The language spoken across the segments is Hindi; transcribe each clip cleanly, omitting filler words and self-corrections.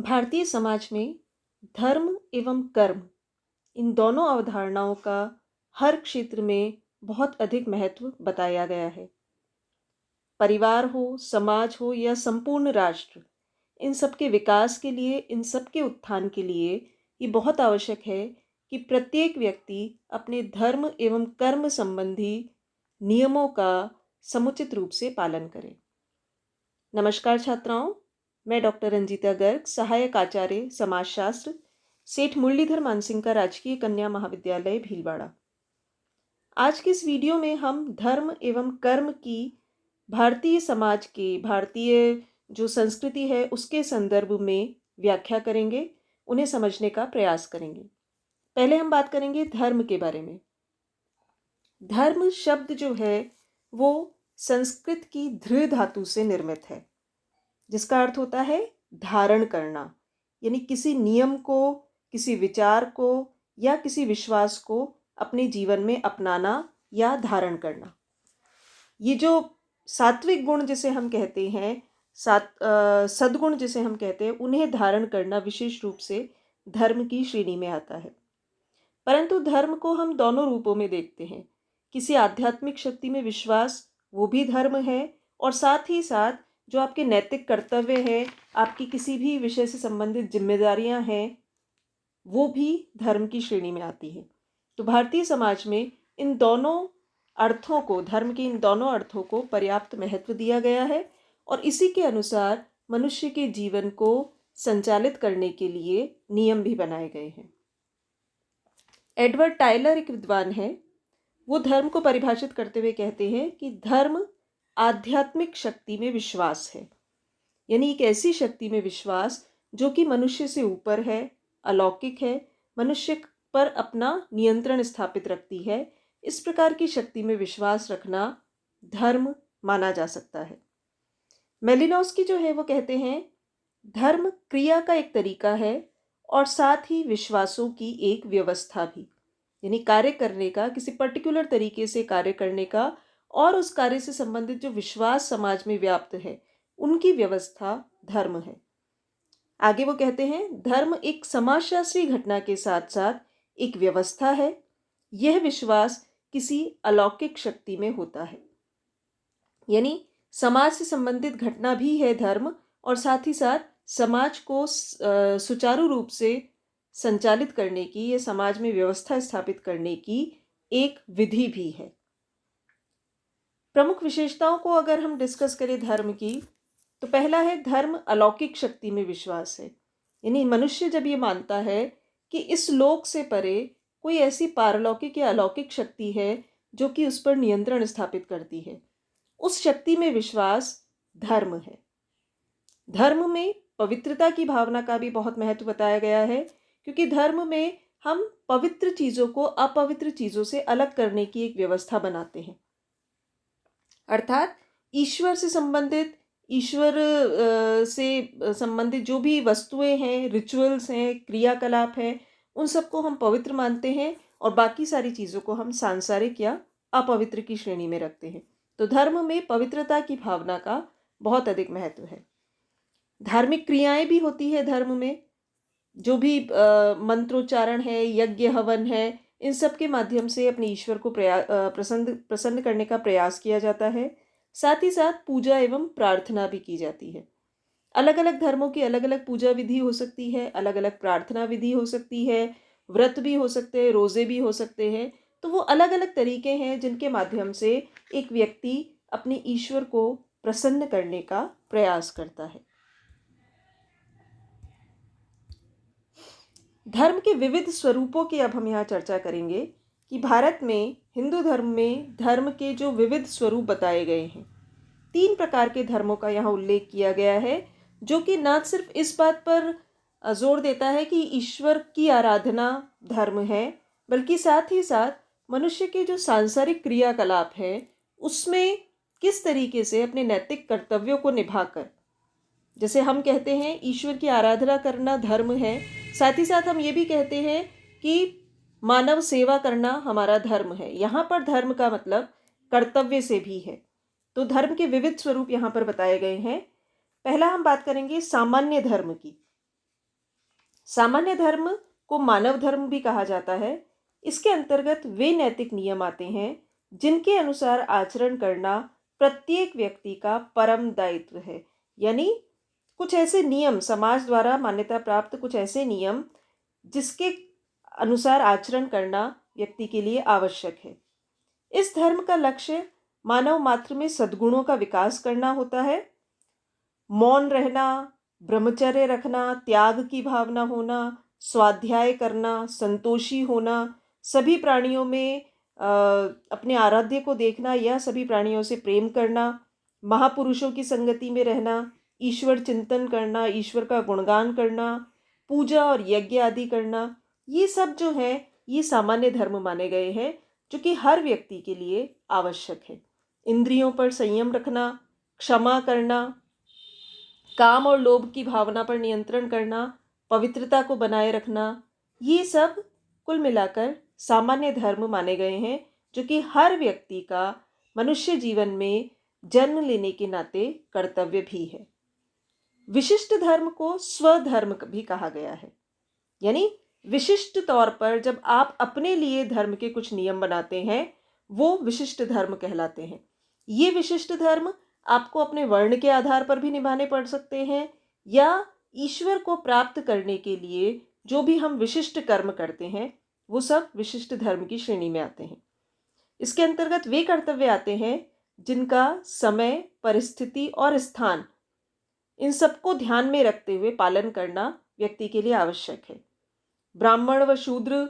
भारतीय समाज में धर्म एवं कर्म इन दोनों अवधारणाओं का हर क्षेत्र में बहुत अधिक महत्व बताया गया है। परिवार हो, समाज हो या संपूर्ण राष्ट्र, इन सब के विकास के लिए, इन सब के उत्थान के लिए ये बहुत आवश्यक है कि प्रत्येक व्यक्ति अपने धर्म एवं कर्म संबंधी नियमों का समुचित रूप से पालन करे। नमस्कार छात्राओं, मैं डॉक्टर रंजीता गर्ग, सहायक आचार्य समाजशास्त्र, सेठ मुरलीधर मानसिंह राजकीय कन्या महाविद्यालय भीलवाड़ा। आज के इस वीडियो में हम धर्म एवं कर्म की भारतीय समाज के, भारतीय जो संस्कृति है उसके संदर्भ में व्याख्या करेंगे, उन्हें समझने का प्रयास करेंगे। पहले हम बात करेंगे धर्म के बारे में। धर्म शब्द जो है वो संस्कृत की धृ धातु से निर्मित है, जिसका अर्थ होता है धारण करना, यानी किसी नियम को, किसी विचार को या किसी विश्वास को अपने जीवन में अपनाना या धारण करना। ये जो सात्विक गुण जिसे हम कहते हैं, सद्गुण जिसे हम कहते हैं, उन्हें धारण करना विशेष रूप से धर्म की श्रेणी में आता है। परंतु धर्म को हम दोनों रूपों में देखते हैं। किसी आध्यात्मिक शक्ति में विश्वास, वो भी धर्म है, और साथ ही साथ जो आपके नैतिक कर्तव्य हैं, आपकी किसी भी विषय से संबंधित जिम्मेदारियां हैं, वो भी धर्म की श्रेणी में आती है। तो भारतीय समाज में इन दोनों अर्थों को, धर्म के इन दोनों अर्थों को पर्याप्त महत्व दिया गया है और इसी के अनुसार मनुष्य के जीवन को संचालित करने के लिए नियम भी बनाए गए हैं। एडवर्ड टायलर एक विद्वान है। वो धर्म को परिभाषित करते हुए कहते हैं कि धर्म आध्यात्मिक शक्ति में विश्वास है, यानी एक ऐसी शक्ति में विश्वास जो कि मनुष्य से ऊपर है, अलौकिक है, मनुष्य पर अपना नियंत्रण स्थापित रखती है। इस प्रकार की शक्ति में विश्वास रखना धर्म माना जा सकता है। मेलिनोस्की जो है वो कहते हैं धर्म क्रिया का एक तरीका है और साथ ही विश्वासों की एक व्यवस्था भी, यानी कार्य करने का, किसी पर्टिकुलर तरीके से कार्य करने का और उस कार्य से संबंधित जो विश्वास समाज में व्याप्त है, उनकी व्यवस्था धर्म है। आगे वो कहते हैं धर्म एक समाजशास्त्री घटना के साथ साथ एक व्यवस्था है। यह विश्वास किसी अलौकिक शक्ति में होता है, यानी समाज से संबंधित घटना भी है धर्म, और साथ ही साथ समाज को सुचारू रूप से संचालित करने की, ये समाज में व्यवस्था स्थापित करने की एक विधि भी है। प्रमुख विशेषताओं को अगर हम डिस्कस करें धर्म की, तो पहला है धर्म अलौकिक शक्ति में विश्वास है, यानी मनुष्य जब ये मानता है कि इस लोक से परे कोई ऐसी पारलौकिक या अलौकिक शक्ति है जो कि उस पर नियंत्रण स्थापित करती है, उस शक्ति में विश्वास धर्म है। धर्म में पवित्रता की भावना का भी बहुत महत्व बताया गया है, क्योंकि धर्म में हम पवित्र चीज़ों को अपवित्र चीज़ों से अलग करने की एक व्यवस्था बनाते हैं। अर्थात ईश्वर से संबंधित, ईश्वर से संबंधित जो भी वस्तुएं हैं, रिचुअल्स हैं, क्रियाकलाप हैं, उन सबको हम पवित्र मानते हैं और बाकी सारी चीज़ों को हम सांसारिक या अपवित्र की श्रेणी में रखते हैं। तो धर्म में पवित्रता की भावना का बहुत अधिक महत्व है। धार्मिक क्रियाएं भी होती है धर्म में, जो भी मंत्रोच्चारण है, यज्ञ हवन है, इन सब के माध्यम से अपने ईश्वर को प्रसन्न करने का प्रयास किया जाता है। साथ ही साथ पूजा एवं प्रार्थना भी की जाती है। अलग अलग धर्मों की अलग अलग पूजा विधि हो सकती है, अलग अलग प्रार्थना विधि हो सकती है, व्रत भी हो सकते हैं, रोजे भी हो सकते हैं। तो वो अलग अलग तरीके हैं जिनके माध्यम से एक व्यक्ति अपने ईश्वर को प्रसन्न करने का प्रयास करता है। धर्म के विविध स्वरूपों की अब हम यहाँ चर्चा करेंगे कि भारत में, हिंदू धर्म में धर्म के जो विविध स्वरूप बताए गए हैं, 3 प्रकार के धर्मों का यहाँ उल्लेख किया गया है, जो कि न सिर्फ इस बात पर जोर देता है कि ईश्वर की आराधना धर्म है, बल्कि साथ ही साथ मनुष्य के जो सांसारिक क्रियाकलाप हैं उसमें किस तरीके से अपने नैतिक कर्तव्यों को निभाकर, जैसे हम कहते हैं ईश्वर की आराधना करना धर्म है, साथ ही साथ हम ये भी कहते हैं कि मानव सेवा करना हमारा धर्म है। यहाँ पर धर्म का मतलब कर्तव्य से भी है। तो धर्म के विविध स्वरूप यहाँ पर बताए गए हैं। पहला हम बात करेंगे सामान्य धर्म की। सामान्य धर्म को मानव धर्म भी कहा जाता है। इसके अंतर्गत वे नैतिक नियम आते हैं जिनके अनुसार आचरण करना प्रत्येक व्यक्ति का परम दायित्व है। यानी कुछ ऐसे नियम, समाज द्वारा मान्यता प्राप्त कुछ ऐसे नियम जिसके अनुसार आचरण करना व्यक्ति के लिए आवश्यक है। इस धर्म का लक्ष्य मानव मात्र में सद्गुणों का विकास करना होता है। मौन रहना, ब्रह्मचर्य रखना, त्याग की भावना होना, स्वाध्याय करना, संतोषी होना, सभी प्राणियों में अपने आराध्य को देखना या सभी प्राणियों से प्रेम करना, महापुरुषों की संगति में रहना, ईश्वर चिंतन करना, ईश्वर का गुणगान करना, पूजा और यज्ञ आदि करना, ये सब जो है ये सामान्य धर्म माने गए हैं जो कि हर व्यक्ति के लिए आवश्यक है। इंद्रियों पर संयम रखना, क्षमा करना, काम और लोभ की भावना पर नियंत्रण करना, पवित्रता को बनाए रखना, ये सब कुल मिलाकर सामान्य धर्म माने गए हैं जो कि हर व्यक्ति का मनुष्य जीवन में जन्म लेने के नाते कर्तव्य भी है। विशिष्ट धर्म को स्वधर्म भी कहा गया है। यानी विशिष्ट तौर पर जब आप अपने लिए धर्म के कुछ नियम बनाते हैं वो विशिष्ट धर्म कहलाते हैं। ये विशिष्ट धर्म आपको अपने वर्ण के आधार पर भी निभाने पड़ सकते हैं या ईश्वर को प्राप्त करने के लिए जो भी हम विशिष्ट कर्म करते हैं वो सब विशिष्ट धर्म की श्रेणी में आते हैं। इसके अंतर्गत वे कर्तव्य आते हैं जिनका समय, परिस्थिति और स्थान, इन सबको ध्यान में रखते हुए पालन करना व्यक्ति के लिए आवश्यक है। ब्राह्मण व शूद्र,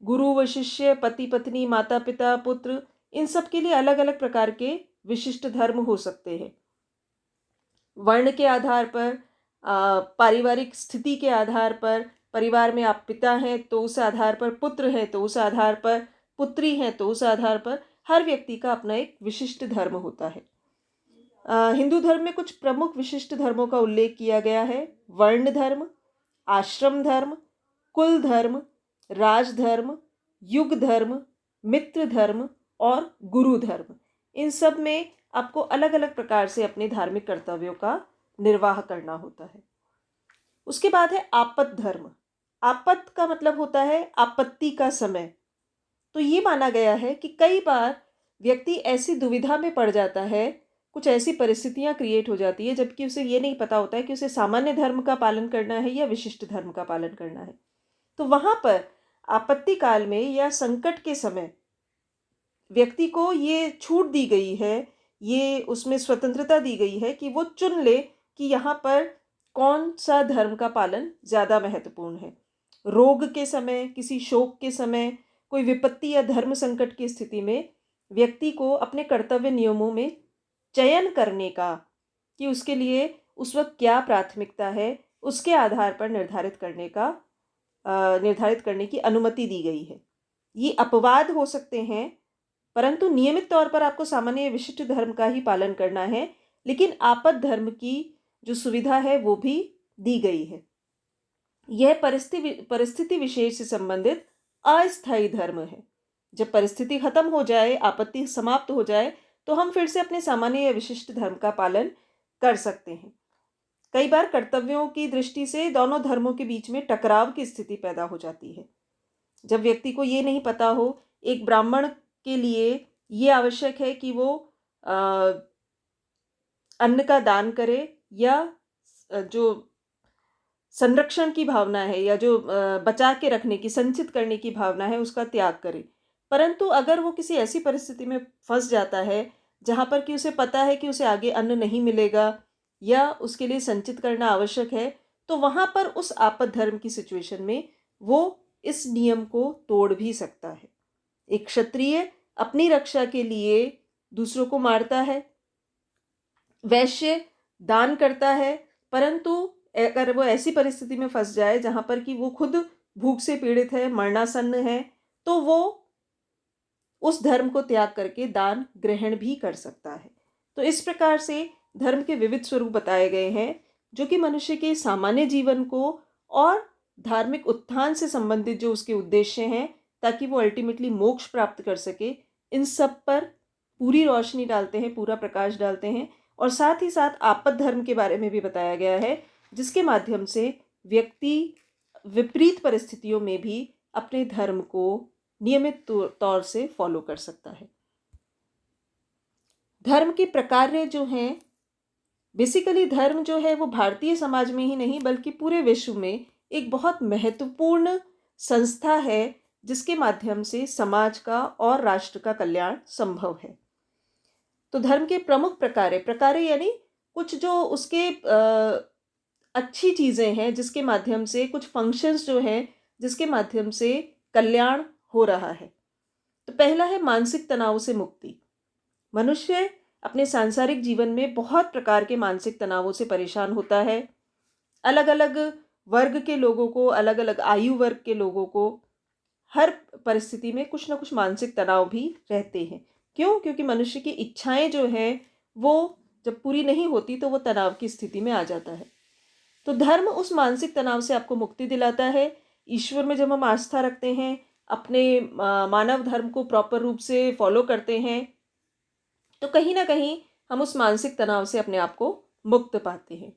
गुरु व शिष्य, पति पत्नी, माता पिता, पुत्र, इन सब के लिए अलग अलग प्रकार के विशिष्ट धर्म हो सकते हैं। वर्ण के आधार पर, पारिवारिक स्थिति के आधार पर, परिवार में आप पिता हैं तो उस आधार पर, पुत्र हैं तो उस आधार पर, पुत्री हैं तो उस आधार पर, हर व्यक्ति का अपना एक विशिष्ट धर्म होता है। हिंदू धर्म में कुछ प्रमुख विशिष्ट धर्मों का उल्लेख किया गया है। वर्ण धर्म, आश्रम धर्म, कुल धर्म, राजधर्म, युग धर्म, मित्र धर्म और गुरु धर्म। इन सब में आपको अलग अलग प्रकार से अपने धार्मिक कर्तव्यों का निर्वाह करना होता है। उसके बाद है आपत धर्म। आपत का मतलब होता है आपत्ति का समय। तो ये माना गया है कि कई बार व्यक्ति ऐसी दुविधा में पड़ जाता है, कुछ ऐसी परिस्थितियां क्रिएट हो जाती है जबकि उसे ये नहीं पता होता है कि उसे सामान्य धर्म का पालन करना है या विशिष्ट धर्म का पालन करना है। तो वहां पर आपत्ति काल में या संकट के समय व्यक्ति को ये छूट दी गई है, ये उसमें स्वतंत्रता दी गई है कि वो चुन ले कि यहाँ पर कौन सा धर्म का पालन ज़्यादा महत्वपूर्ण है। रोग के समय, किसी शोक के समय, कोई विपत्ति या धर्म संकट की स्थिति में व्यक्ति को अपने कर्तव्य नियमों में चयन करने का, कि उसके लिए उस वक्त क्या प्राथमिकता है, उसके आधार पर निर्धारित करने की अनुमति दी गई है। ये अपवाद हो सकते हैं परंतु नियमित तौर पर आपको सामान्य विशिष्ट धर्म का ही पालन करना है, लेकिन आपद धर्म की जो सुविधा है वो भी दी गई है। यह परिस्थिति विशेष से संबंधित अस्थायी धर्म है। जब परिस्थिति खत्म हो जाए, आपत्ति समाप्त हो जाए, तो हम फिर से अपने सामान्य या विशिष्ट धर्म का पालन कर सकते हैं। कई बार कर्तव्यों की दृष्टि से दोनों धर्मों के बीच में टकराव की स्थिति पैदा हो जाती है। जब व्यक्ति को ये नहीं पता हो, एक ब्राह्मण के लिए ये आवश्यक है कि वो अन्न का दान करे या जो संरक्षण की भावना है या जो बचा के रखने की, संचित करने की भावना है, उसका त्याग करे। परंतु अगर वो किसी ऐसी परिस्थिति में फंस जाता है जहाँ पर कि उसे पता है कि उसे आगे अन्न नहीं मिलेगा या उसके लिए संचित करना आवश्यक है, तो वहाँ पर उस आपद धर्म की सिचुएशन में वो इस नियम को तोड़ भी सकता है। एक क्षत्रिय अपनी रक्षा के लिए दूसरों को मारता है, वैश्य दान करता है, परंतु अगर वो ऐसी परिस्थिति में फंस जाए जहाँ पर कि वो खुद भूख से पीड़ित है, मरणासन्न है, तो वो उस धर्म को त्याग करके दान ग्रहण भी कर सकता है। तो इस प्रकार से धर्म के विविध स्वरूप बताए गए हैं जो कि मनुष्य के सामान्य जीवन को और धार्मिक उत्थान से संबंधित जो उसके उद्देश्य हैं ताकि वो अल्टीमेटली मोक्ष प्राप्त कर सके, इन सब पर पूरी रोशनी डालते हैं, पूरा प्रकाश डालते हैं। और साथ ही साथ आपद धर्म के बारे में भी बताया गया है जिसके माध्यम से व्यक्ति विपरीत परिस्थितियों में भी अपने धर्म को नियमित तौर से फॉलो कर सकता है। धर्म के प्रकार जो हैं, बेसिकली धर्म जो है वो भारतीय समाज में ही नहीं बल्कि पूरे विश्व में एक बहुत महत्वपूर्ण संस्था है, जिसके माध्यम से समाज का और राष्ट्र का कल्याण संभव है। तो धर्म के प्रमुख प्रकार यानी कुछ जो उसके अच्छी चीज़ें हैं, जिसके माध्यम से कुछ फंक्शंस जो हैं, जिसके माध्यम से कल्याण हो रहा है। तो पहला है मानसिक तनाव से मुक्ति। मनुष्य अपने सांसारिक जीवन में बहुत प्रकार के मानसिक तनावों से परेशान होता है। अलग अलग वर्ग के लोगों को, अलग अलग आयु वर्ग के लोगों को हर परिस्थिति में कुछ ना कुछ मानसिक तनाव भी रहते हैं। क्यों? क्योंकि मनुष्य की इच्छाएं जो हैं वो जब पूरी नहीं होती तो वो तनाव की स्थिति में आ जाता है। तो धर्म उस मानसिक तनाव से आपको मुक्ति दिलाता है। ईश्वर में जब हम आस्था रखते हैं, अपने मानव धर्म को प्रॉपर रूप से फॉलो करते हैं, तो कहीं ना कहीं हम उस मानसिक तनाव से अपने आप को मुक्त पाते हैं।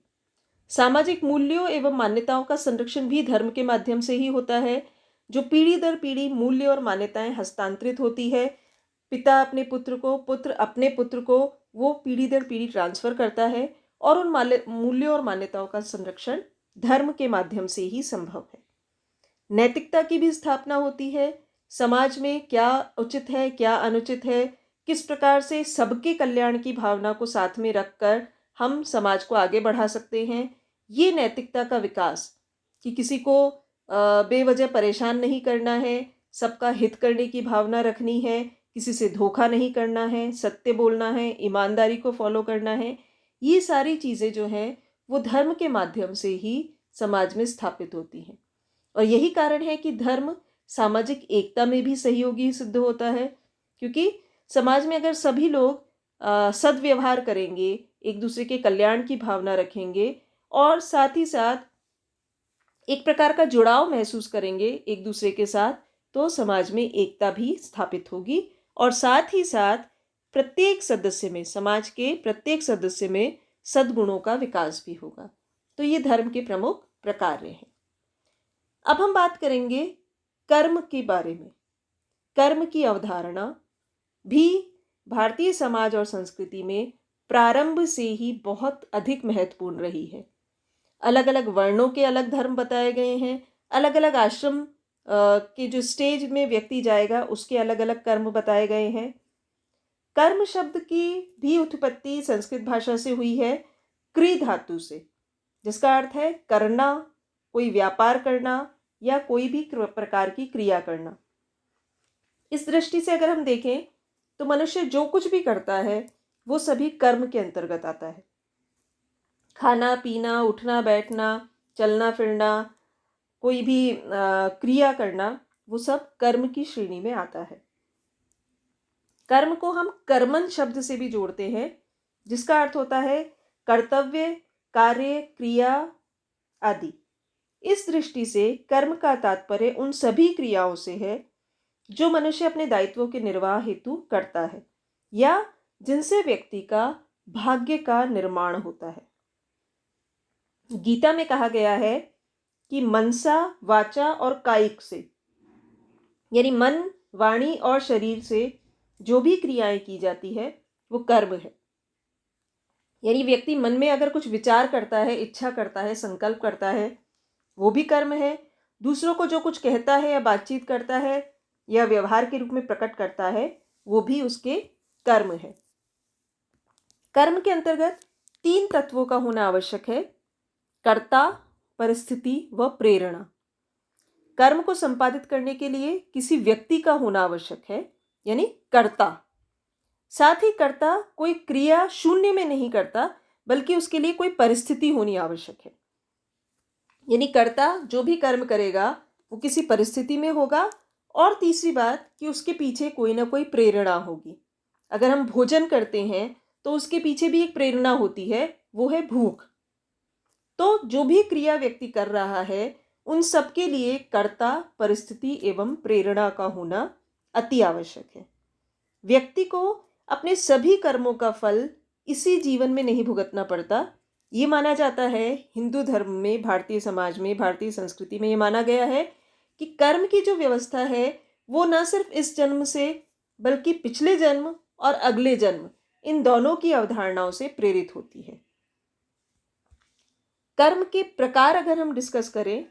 सामाजिक मूल्यों एवं मान्यताओं का संरक्षण भी धर्म के माध्यम से ही होता है। जो पीढ़ी दर पीढ़ी मूल्य और मान्यताएं हस्तांतरित होती है, पिता अपने पुत्र को, पुत्र अपने पुत्र को, वो पीढ़ी दर पीढ़ी ट्रांसफर करता है, और उन मूल्यों और मान्यताओं का संरक्षण धर्म के माध्यम से ही संभव है। नैतिकता की भी स्थापना होती है। समाज में क्या उचित है, क्या अनुचित है, किस प्रकार से सबके कल्याण की भावना को साथ में रखकर हम समाज को आगे बढ़ा सकते हैं, ये नैतिकता का विकास, कि किसी को बेवजह परेशान नहीं करना है, सबका हित करने की भावना रखनी है, किसी से धोखा नहीं करना है, सत्य बोलना है, ईमानदारी को फॉलो करना है, ये सारी चीज़ें जो हैं वो धर्म के माध्यम से ही समाज में स्थापित होती हैं। और यही कारण है कि धर्म सामाजिक एकता में भी सहयोगी सिद्ध होता है, क्योंकि समाज में अगर सभी लोग सद्व्यवहार करेंगे, एक दूसरे के कल्याण की भावना रखेंगे और साथ ही साथ एक प्रकार का जुड़ाव महसूस करेंगे एक दूसरे के साथ, तो समाज में एकता भी स्थापित होगी और साथ ही साथ प्रत्येक सदस्य में, समाज के प्रत्येक सदस्य में सद्गुणों का विकास भी होगा। तो ये धर्म के प्रमुख प्रकार हैं। अब हम बात करेंगे कर्म के बारे में। कर्म की अवधारणा भी भारतीय समाज और संस्कृति में प्रारंभ से ही बहुत अधिक महत्वपूर्ण रही है। अलग अलग वर्णों के अलग धर्म बताए गए हैं। अलग अलग आश्रम के जो स्टेज में व्यक्ति जाएगा उसके अलग अलग कर्म बताए गए हैं। कर्म शब्द की भी उत्पत्ति संस्कृत भाषा से हुई है, क्री धातु से, जिसका अर्थ है करना, कोई व्यापार करना या कोई भी प्रकार की क्रिया करना। इस दृष्टि से अगर हम देखें तो मनुष्य जो कुछ भी करता है वो सभी कर्म के अंतर्गत आता है। खाना पीना, उठना बैठना, चलना फिरना, कोई भी क्रिया करना, वो सब कर्म की श्रेणी में आता है। कर्म को हम कर्मन शब्द से भी जोड़ते हैं, जिसका अर्थ होता है कर्तव्य, कार्य, क्रिया आदि। इस दृष्टि से कर्म का तात्पर्य उन सभी क्रियाओं से है जो मनुष्य अपने दायित्वों के निर्वाह हेतु करता है या जिनसे व्यक्ति का भाग्य का निर्माण होता है। गीता में कहा गया है कि मनसा, वाचा और कायिक से, यानी मन, वाणी और शरीर से जो भी क्रियाएं की जाती है वो कर्म है। यानी व्यक्ति मन में अगर कुछ विचार करता है, इच्छा करता है, संकल्प करता है, वो भी कर्म है। दूसरों को जो कुछ कहता है या बातचीत करता है या व्यवहार के रूप में प्रकट करता है, वो भी उसके कर्म है। कर्म के अंतर्गत 3 तत्वों का होना आवश्यक है: कर्ता, परिस्थिति व प्रेरणा। कर्म को संपादित करने के लिए किसी व्यक्ति का होना आवश्यक है, यानी कर्ता। साथ ही कर्ता कोई क्रिया शून्य में नहीं करता, बल्कि उसके लिए कोई परिस्थिति होनी आवश्यक है। यानी कर्ता जो भी कर्म करेगा वो किसी परिस्थिति में होगा, और तीसरी बात कि उसके पीछे कोई ना कोई प्रेरणा होगी। अगर हम भोजन करते हैं तो उसके पीछे भी एक प्रेरणा होती है, वो है भूख। तो जो भी क्रिया व्यक्ति कर रहा है उन सब के लिए कर्ता, परिस्थिति एवं प्रेरणा का होना अति आवश्यक है। व्यक्ति को अपने सभी कर्मों का फल इसी जीवन में नहीं भुगतना पड़ता, ये माना जाता है हिंदू धर्म में, भारतीय समाज में, भारतीय संस्कृति में ये माना गया है कि कर्म की जो व्यवस्था है वो न सिर्फ इस जन्म से बल्कि पिछले जन्म और अगले जन्म, इन दोनों की अवधारणाओं से प्रेरित होती है। कर्म के प्रकार अगर हम डिस्कस करें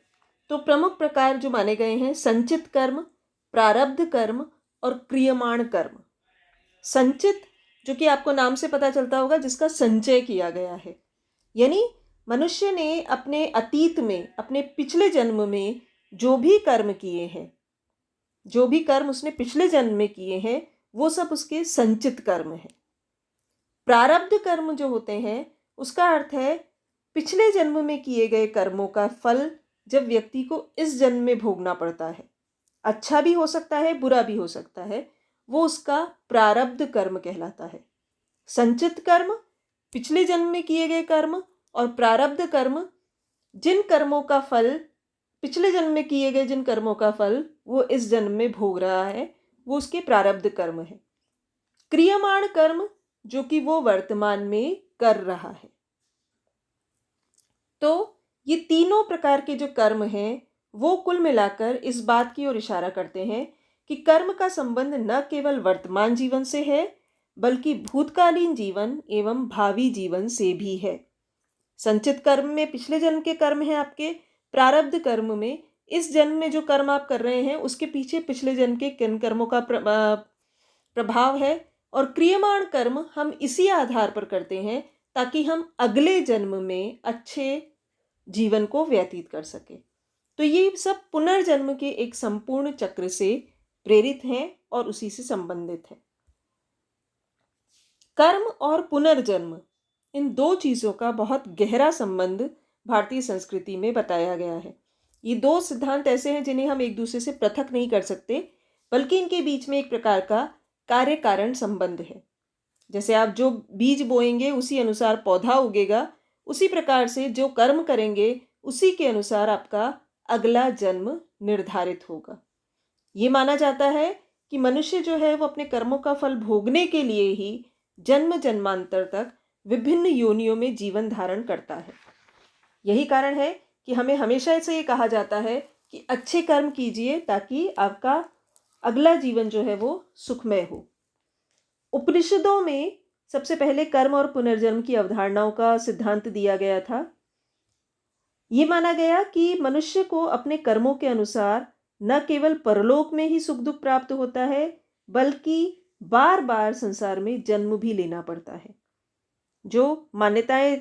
तो प्रमुख प्रकार जो माने गए हैं संचित कर्म, प्रारब्ध कर्म और क्रियमाण कर्म। संचित, जो कि आपको नाम से पता चलता होगा, जिसका संचय किया गया है, यानी मनुष्य ने अपने अतीत में, अपने पिछले जन्म में जो भी कर्म किए हैं, जो भी कर्म उसने पिछले जन्म में किए हैं, वो सब उसके संचित कर्म है। प्रारब्ध कर्म जो होते हैं उसका अर्थ है पिछले जन्म में किए गए कर्मों का फल जब व्यक्ति को इस जन्म में भोगना पड़ता है, अच्छा भी हो सकता है, बुरा भी हो सकता है, वो उसका प्रारब्ध कर्म कहलाता है। संचित कर्म पिछले जन्म में किए गए कर्म, और प्रारब्ध कर्म जिन कर्मों का फल, पिछले जन्म में किए गए जिन कर्मों का फल वो इस जन्म में भोग रहा है, वो उसके प्रारब्ध कर्म है। क्रियमाण कर्म जो कि वो वर्तमान में कर रहा है। तो ये तीनों प्रकार के जो कर्म हैं वो कुल मिलाकर इस बात की ओर इशारा करते हैं कि कर्म का संबंध न केवल वर्तमान जीवन से है बल्कि भूतकालीन जीवन एवं भावी जीवन से भी है। संचित कर्म में पिछले जन्म के कर्म हैं आपके, प्रारब्ध कर्म में इस जन्म में जो कर्म आप कर रहे हैं उसके पीछे पिछले जन्म के किन कर्मों का प्रभाव है, और क्रियमाण कर्म हम इसी आधार पर करते हैं ताकि हम अगले जन्म में अच्छे जीवन को व्यतीत कर सके। तो ये सब पुनर्जन्म के एक संपूर्ण चक्र से प्रेरित हैं और उसी से संबंधित है। कर्म और पुनर्जन्म, इन दो चीज़ों का बहुत गहरा संबंध भारतीय संस्कृति में बताया गया है। ये दो सिद्धांत ऐसे हैं जिन्हें हम एक दूसरे से पृथक नहीं कर सकते, बल्कि इनके बीच में एक प्रकार का कार्य कारण संबंध है। जैसे आप जो बीज बोएंगे उसी अनुसार पौधा उगेगा, उसी प्रकार से जो कर्म करेंगे उसी के अनुसार आपका अगला जन्म निर्धारित होगा। ये माना जाता है कि मनुष्य जो है वो अपने कर्मों का फल भोगने के लिए ही जन्म जन्मांतर तक विभिन्न योनियों में जीवन धारण करता है। यही कारण है कि हमें हमेशा से ये कहा जाता है कि अच्छे कर्म कीजिए ताकि आपका अगला जीवन जो है वो सुखमय हो। उपनिषदों में सबसे पहले कर्म और पुनर्जन्म की अवधारणाओं का सिद्धांत दिया गया था। ये माना गया कि मनुष्य को अपने कर्मों के अनुसार न केवल परलोक में ही सुख दुख प्राप्त होता है बल्कि बार बार संसार में जन्म भी लेना पड़ता है। जो मान्यताएं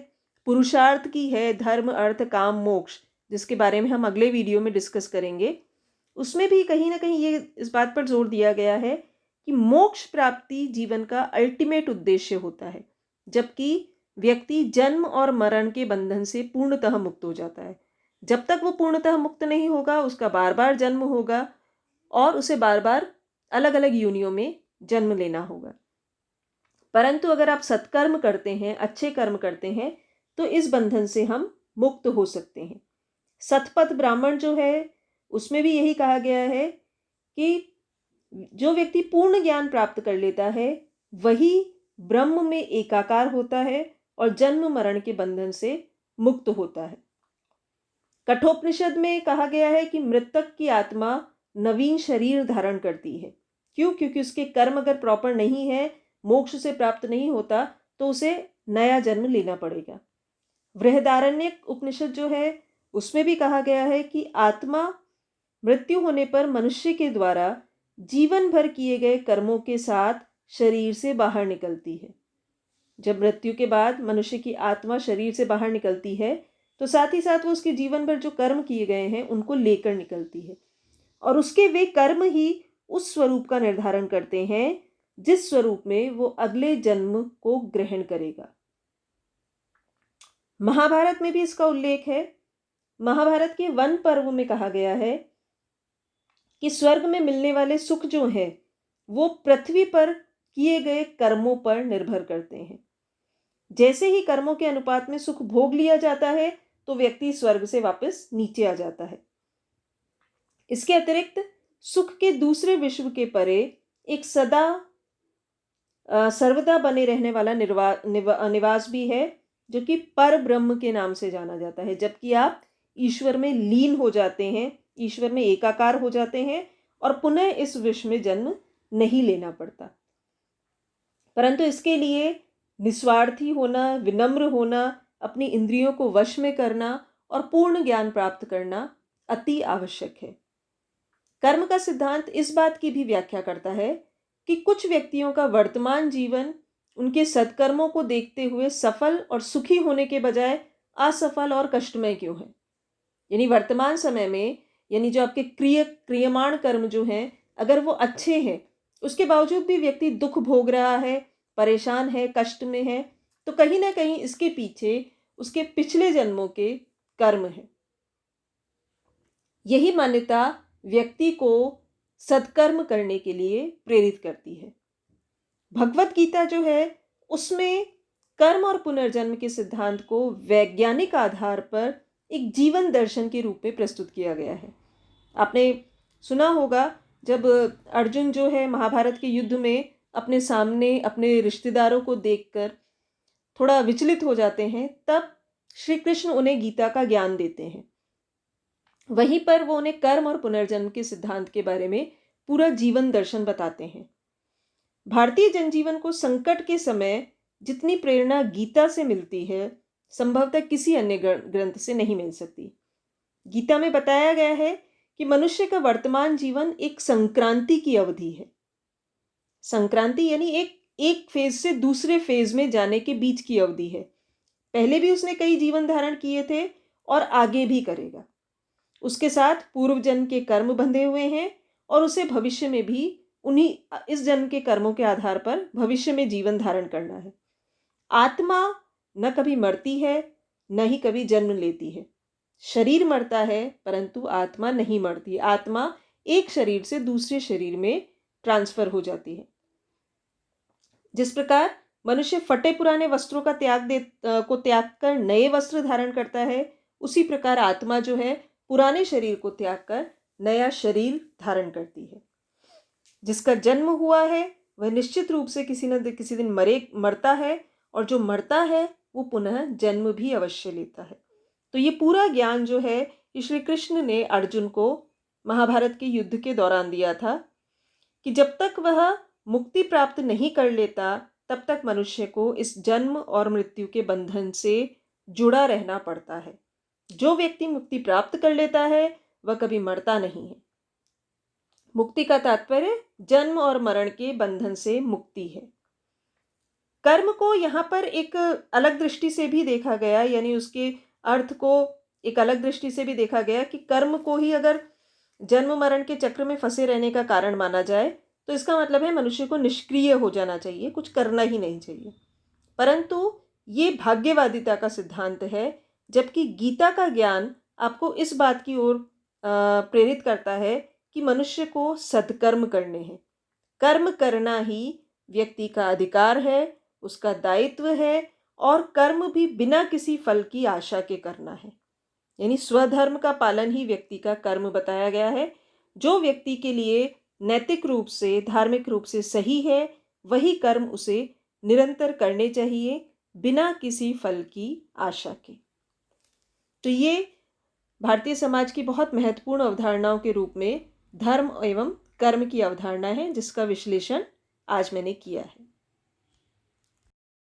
पुरुषार्थ की है, धर्म अर्थ काम मोक्ष, जिसके बारे में हम अगले वीडियो में डिस्कस करेंगे, उसमें भी कहीं ना कहीं ये इस बात पर जोर दिया गया है कि मोक्ष प्राप्ति जीवन का अल्टीमेट उद्देश्य होता है, जबकि व्यक्ति जन्म और मरण के बंधन से पूर्णतः मुक्त हो जाता है। जब तक वो पूर्णतः मुक्त नहीं होगा उसका बार बार जन्म होगा और उसे बार बार अलग अलग योनियों में जन्म लेना होगा। परंतु अगर आप सत्कर्म करते हैं, अच्छे कर्म करते हैं, तो इस बंधन से हम मुक्त हो सकते हैं। सतपथ ब्राह्मण जो है उसमें भी यही कहा गया है कि जो व्यक्ति पूर्ण ज्ञान प्राप्त कर लेता है वही ब्रह्म में एकाकार होता है और जन्म मरण के बंधन से मुक्त होता है। कठोपनिषद में कहा गया है कि मृतक की आत्मा नवीन शरीर धारण करती है। क्यों? क्योंकि उसके कर्म अगर प्रॉपर नहीं है, मोक्ष से प्राप्त नहीं होता, तो उसे नया जन्म लेना पड़ेगा। बृहदारण्यक उपनिषद जो है उसमें भी कहा गया है कि आत्मा मृत्यु होने पर मनुष्य के द्वारा जीवन भर किए गए कर्मों के साथ शरीर से बाहर निकलती है। जब मृत्यु के बाद मनुष्य की आत्मा शरीर से बाहर निकलती है तो साथ ही साथ वो उसके जीवन भर जो कर्म किए गए हैं उनको लेकर निकलती है, और उसके वे कर्म ही उस स्वरूप का निर्धारण करते हैं जिस स्वरूप में वो अगले जन्म को ग्रहण करेगा। महाभारत में भी इसका उल्लेख है। महाभारत के वन पर्व में कहा गया है कि स्वर्ग में मिलने वाले सुख जो हैं वो पृथ्वी पर किए गए कर्मों पर निर्भर करते हैं। जैसे ही कर्मों के अनुपात में सुख भोग लिया जाता है तो व्यक्ति स्वर्ग से वापस नीचे आ जाता है। इसके अतिरिक्त सुख के दूसरे विश्व के परे एक सदा सर्वदा बने रहने वाला निवास भी है, जो कि पर ब्रह्म के नाम से जाना जाता है, जबकि आप ईश्वर में लीन हो जाते हैं, ईश्वर में एकाकार हो जाते हैं और पुनः इस विश्व में जन्म नहीं लेना पड़ता। परंतु इसके लिए निस्वार्थी होना, विनम्र होना, अपनी इंद्रियों को वश में करना और पूर्ण ज्ञान प्राप्त करना अति आवश्यक है। कर्म का सिद्धांत इस बात की भी व्याख्या करता है कि कुछ व्यक्तियों का वर्तमान जीवन उनके सत्कर्मों को देखते हुए सफल और सुखी होने के बजाय असफल और कष्टमय क्यों है। यानी वर्तमान समय में, यानी जो आपके क्रियमाण कर्म जो हैं, अगर वो अच्छे हैं, उसके बावजूद भी व्यक्ति दुख भोग रहा है, परेशान है, कष्ट में है, तो कहीं ना कहीं इसके पीछे उसके पिछले जन्मों के कर्म है। यही मान्यता व्यक्ति को सत्कर्म करने के लिए प्रेरित करती है। भगवत गीता जो है उसमें कर्म और पुनर्जन्म के सिद्धांत को वैज्ञानिक आधार पर एक जीवन दर्शन के रूप में प्रस्तुत किया गया है। आपने सुना होगा, जब अर्जुन जो है महाभारत के युद्ध में अपने सामने अपने रिश्तेदारों को देखकर थोड़ा विचलित हो जाते हैं, तब श्री कृष्ण उन्हें गीता का ज्ञान देते हैं। वहीं पर वो उन्हें कर्म और पुनर्जन्म के सिद्धांत के बारे में पूरा जीवन दर्शन बताते हैं। भारतीय जनजीवन को संकट के समय जितनी प्रेरणा गीता से मिलती है, संभवतः किसी अन्य ग्रंथ से नहीं मिल सकती। गीता में बताया गया है कि मनुष्य का वर्तमान जीवन एक संक्रांति की अवधि है। संक्रांति यानी एक फेज से दूसरे फेज में जाने के बीच की अवधि है। पहले भी उसने कई जीवन धारण किए थे और आगे भी करेगा। उसके साथ पूर्व जन्म के कर्म बंधे हुए हैं और उसे भविष्य में भी उन्हीं इस जन्म के कर्मों के आधार पर भविष्य में जीवन धारण करना है। आत्मा न कभी मरती है, न ही कभी जन्म लेती है। शरीर मरता है परंतु आत्मा नहीं मरती। आत्मा एक शरीर से दूसरे शरीर में ट्रांसफर हो जाती है। जिस प्रकार मनुष्य फटे पुराने वस्त्रों का त्याग कर नए वस्त्र धारण करता है, उसी प्रकार आत्मा जो है पुराने शरीर को त्याग कर नया शरीर धारण करती है। जिसका जन्म हुआ है वह निश्चित रूप से किसी न किसी दिन मरता है, और जो मरता है वो पुनः जन्म भी अवश्य लेता है। तो ये पूरा ज्ञान जो है श्री कृष्ण ने अर्जुन को महाभारत के युद्ध के दौरान दिया था कि जब तक वह मुक्ति प्राप्त नहीं कर लेता, तब तक मनुष्य को इस जन्म और मृत्यु के बंधन से जुड़ा रहना पड़ता है। जो व्यक्ति मुक्ति प्राप्त कर लेता है वह कभी मरता नहीं है। मुक्ति का तात्पर्य जन्म और मरण के बंधन से मुक्ति है। कर्म को यहाँ पर एक अलग दृष्टि से भी देखा गया, यानी उसके अर्थ को एक अलग दृष्टि से भी देखा गया कि कर्म को ही अगर जन्म मरण के चक्र में फंसे रहने का कारण माना जाए तो इसका मतलब है मनुष्य को निष्क्रिय हो जाना चाहिए, कुछ करना ही नहीं चाहिए। परंतु ये भाग्यवादिता का सिद्धांत है, जबकि गीता का ज्ञान आपको इस बात की ओर प्रेरित करता है कि मनुष्य को सत्कर्म करने हैं। कर्म करना ही व्यक्ति का अधिकार है, उसका दायित्व है, और कर्म भी बिना किसी फल की आशा के करना है। यानी स्वधर्म का पालन ही व्यक्ति का कर्म बताया गया है। जो व्यक्ति के लिए नैतिक रूप से, धार्मिक रूप से सही है, वही कर्म उसे निरंतर करने चाहिए बिना किसी फल की आशा के। तो ये भारतीय समाज की बहुत महत्वपूर्ण अवधारणाओं के रूप में धर्म एवं कर्म की अवधारणा है, जिसका विश्लेषण आज मैंने किया है।